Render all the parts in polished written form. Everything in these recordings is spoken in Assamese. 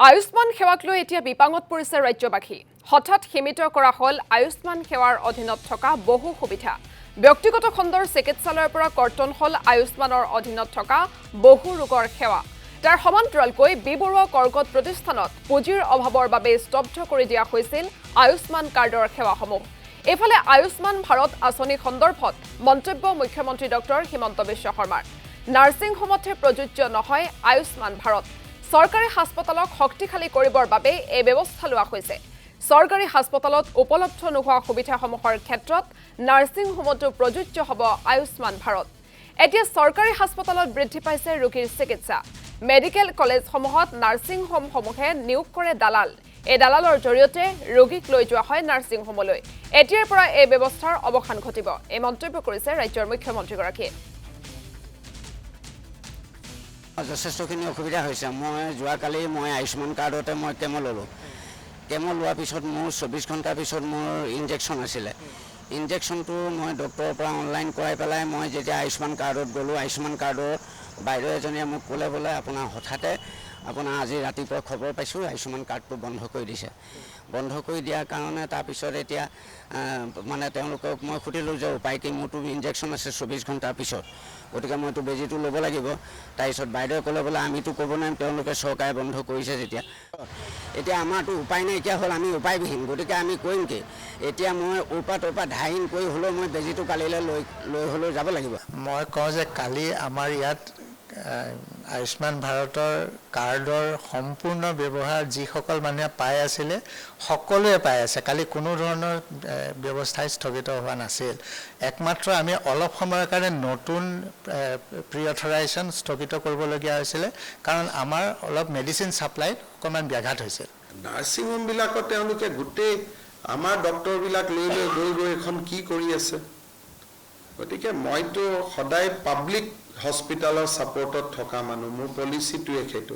আয়ুষ্মান সেৱাক লৈ এতিয়া বিপাঙত পৰিছে ৰাজ্যবাসী। হঠাৎ সীমিত কৰা হ'ল আয়ুষ্মান সেৱাৰ অধীনত থকা বহু সুবিধা। ব্যক্তিগত খণ্ডৰ চিকিৎসালয়ৰ পৰা কৰ্তন হ'ল আয়ুষ্মানৰ অধীনত থকা বহু ৰোগৰ সেৱা। তাৰ সমান্তৰালকৈ বিবৰুৱা কৰ্কট প্ৰতিষ্ঠানত পুঁজিৰ অভাৱৰ বাবে স্তব্ধ কৰি দিয়া হৈছিল আয়ুষ্মান কাৰ্ডৰ সেৱাসমূহ। এইফালে আয়ুষ্মান ভাৰত আঁচনি সন্দৰ্ভত মন্তব্য মুখ্যমন্ত্ৰী ডক্টৰ হিমন্ত বিশ্ব শৰ্মাৰ। নাৰ্ছিং হোমতহে প্ৰযোজ্য নহয় আয়ুষ্মান ভাৰত। চৰকাৰী হাস্পতালক শক্তিশালী কৰিবৰ বাবে এই ব্যৱস্থা লোৱা হৈছে। চৰকাৰী হাস্পতালত উপলব্ধ নোহোৱা সুবিধাসমূহৰ ক্ষেত্ৰত নাৰ্ছিং হোমতো প্ৰযোজ্য হ'ব আয়ুষ্মান ভাৰত। এতিয়া চৰকাৰী হাস্পতালত বৃদ্ধি পাইছে ৰোগীৰ চিকিৎসা। মেডিকেল কলেজসমূহত নাৰ্ছিং হোমসমূহে নিয়োগ কৰে দালাল। এই দালালৰ জৰিয়তে ৰোগীক লৈ যোৱা হয় নাৰ্ছিং হোমলৈ। এতিয়াৰ পৰা এই ব্যৱস্থাৰ অৱসান ঘটিব, এই মন্তব্য কৰিছে ৰাজ্যৰ মুখ্যমন্ত্ৰীগৰাকীয়ে। যথেষ্টখিনি অসুবিধা হৈছে। মই যোৱাকালি আয়ুষ্মান কাৰ্ডতে কেমো ল'লোঁ। কেমো লোৱাৰ পিছত মোৰ 24 ঘণ্টাৰ পিছত মোৰ ইনজেকশ্যন আছিলে। ইনজেকশ্যনটো মই ডক্টৰৰ পৰা অনলাইন কৰাই পেলাই মই যেতিয়া আয়ুষ্মান কাৰ্ডত গ'লোঁ, আয়ুষ্মান কাৰ্ডৰ বাইদেউ এজনীয়ে মোক ক'লে বোলে আপোনাৰ হঠাতে আজি ৰাতিপুৱা খবৰ পাইছোঁ আয়ুষ্মান কাৰ্ডটো বন্ধ কৰি দিছে। বন্ধ কৰি দিয়াৰ কাৰণে তাৰপিছত এতিয়া তেওঁলোকক মই সুধিলোঁ যে উপায় কি, মোৰতো ইনজেকশ্যন আছে 24 ঘণ্টাৰ পিছত, গতিকে মইতো বেজীটো ল'ব লাগিব। তাৰপিছত বাইদেৱে ক'লে বোলে আমিতো ক'ব নোৱাৰিম, তেওঁলোকে চৰকাৰে বন্ধ কৰিছে যেতিয়া। এতিয়া আমাৰতো উপায় নাইকিয়া হ'ল, আমি উপায়বিহীন, গতিকে আমি কৰিম কি? এতিয়া মই ওপৰা ধাইন কৰি হ'লেও মই বেজীটো কালিলৈ লৈ হ'লেও যাব লাগিব। মই কওঁ যে কালি আমাৰ ইয়াত আয়ুষ্মান ভাৰতৰ কাৰ্ডৰ সম্পূৰ্ণ ব্যৱহাৰ যিসকল মানুহে পাই আছিলে সকলোৱে পাই আছে। কালি কোনো ধৰণৰ ব্যৱস্থাই স্থগিত হোৱা নাছিল। একমাত্ৰ আমি অলপ সময়ৰ কাৰণে নতুন প্ৰি অথৰাইজেশ্যন স্থগিত কৰিবলগীয়া হৈছিলে, কাৰণ আমাৰ অলপ মেডিচিন ছাপ্লাইত অকণমান ব্যাঘাত হৈছিল। নাৰ্ছিং হোমবিলাকত তেওঁলোকে গোটেই আমাৰ ডক্টৰবিলাক গৈ এখন কি কৰি আছে। গতিকে মইতো সদায় পাব্লিক হস্পিটালৰ ছাপৰ্টত থকা মানুহ, মোৰ পলিচিটোৱে সেইটো।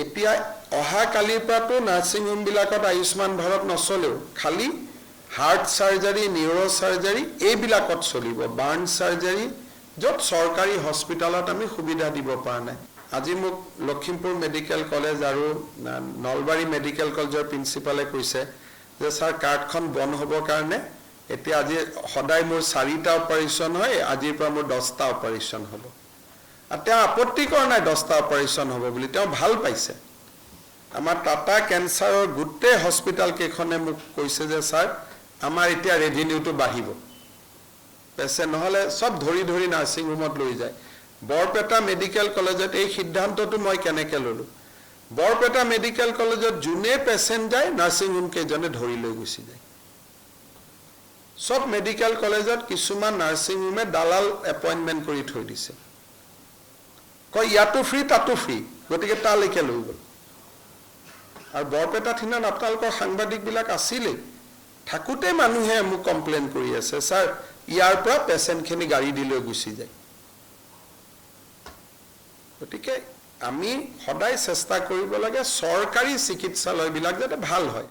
এতিয়া অহা কালিৰ পৰাতো নাৰ্ছিং হোমবিলাকত আয়ুষ্মান ভাৰত নচলেও, খালি হাৰ্ট চাৰ্জাৰী, নিউৰ' চাৰ্জাৰী এইবিলাকত চলিব। বাৰ্ণ চাৰ্জাৰী য'ত চৰকাৰী হস্পিটালত আমি সুবিধা দিব পৰা নাই। আজি মোক লখিমপুৰ মেডিকেল কলেজ আৰু নলবাৰী মেডিকেল কলেজৰ প্ৰিন্সিপালে কৈছে যে ছাৰ কাৰ্ডখন বন্ধ হ'বৰ কাৰণে এতিয়া আজি সদায় মোৰ 4টা অপাৰেশ্যন হয়, আজিৰ পৰা মোৰ 10টা অপাৰেশ্যন হ'ব। আৰু তেওঁ আপত্তি কৰা নাই 10টা অপাৰেশ্যন হ'ব বুলি, তেওঁ ভাল পাইছে। আমাৰ টাটা কেঞ্চাৰৰ গোটেই হস্পিটাল কেইখনে মোক কৈছে যে ছাৰ আমাৰ এতিয়া ৰেভিনিউটো বাঢ়িব। পেচেণ্ট নহ'লে চব ধৰি নাৰ্ছিং হোমত লৈ যায়। বৰপেটা মেডিকেল কলেজত এই সিদ্ধান্তটো মই কেনেকৈ ল'লোঁ? বৰপেটা মেডিকেল কলেজত যোনে পেচেণ্ট যায় নাৰ্ছিং হোম কেইজনে ধৰি লৈ গুচি যায়। চব মেডিকেল কলেজত কিছুমান নাৰ্ছিং হোমে দালাল এপইণ্টমেণ্ট কৰি থৈ দিছে, কয় ইয়াতো ফ্ৰী তাতো ফ্ৰী, গতিকে তালৈকে লৈ গ'ল। আৰু বৰপেটাত সিদিনা আপোনালোকৰ সাংবাদিকবিলাক আছিলেই, থাকোঁতে মানুহে মোক কমপ্লেইন কৰি আছে, ছাৰ ইয়াৰ পৰা পেচেণ্টখিনি গাড়ী দি লৈ গুচি যায়। গতিকে আমি সদায় চেষ্টা কৰিব লাগে চৰকাৰী চিকিৎসালয়বিলাক যাতে ভাল হয়।